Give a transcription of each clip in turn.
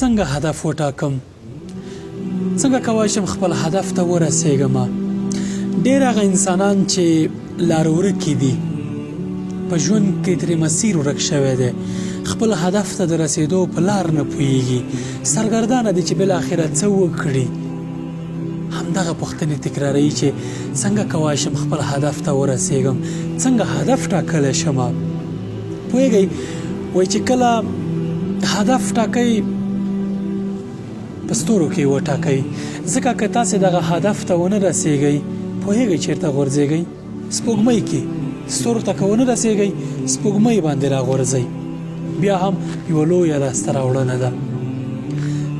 څنګه هدف وټاکم، څنګه کولی شم خپل هدف ته ورسېږم. ډېر هغه انسانان چې لار ورکې دي په ژوند کې ترې مسیر ورک شوی دی، خپل هدف ته د رسېدو په لار نه پوهېږي، سرګردانه دي چې بالاخره څه وکړي. همدغه پوښتنې تکراروي چې څنګه کولی شم خپل هدف ته ورسېږم، څنګه هدف ټاکلی شم. پوهېږئ وایي چې کله هدف ټاکئ په ستورو کې وټاکئ، ځکه که تاسې دغه هدف ته ونه رسېږئ پوهېږئ چېرته غورځېږئ؟ سپوږمۍ کې. ستورو ته که ونه رسېږئ سپوږمۍ باندې راغورځئ، بیا هم یوه لویه لاسته راوړنه ده.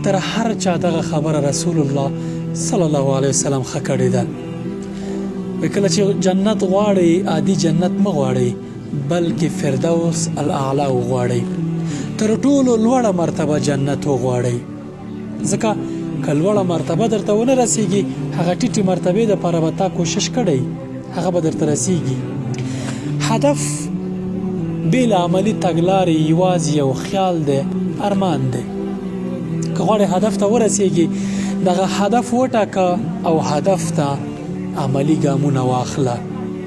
تر هر چا دغه خبره رسول الله صلی الله علیه وسلم ښه کړې ده. کله چې جنت غواړئ عادي جنت مه غواړئ، بلکې فردوس الاعلی وغواړئ، تر ټولو لوړه مرتبه جنت وغواړئ. ځکه که لوړه مرتبه درته ونه رسېږي هغه ټیټې مرتبې دپاره به تا کوشش کړی، هغه به درته رسېږي. هدف بې له عملي تګلارې یوازې یو خیال دی، ارمان دی. که غواړې هدف ته ورسېږي دغه هدف وټاکه او هدف ته عملي ګامونه واخله،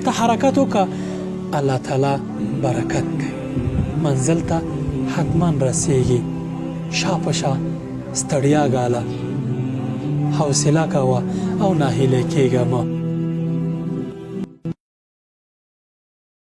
ته حرکت وکړه، الله تعالی برکت کوي، منزل ته حتما رسېږي. شا په شا ستړیا ګاله، حوصله کوه او ناهیلې کېږه مه.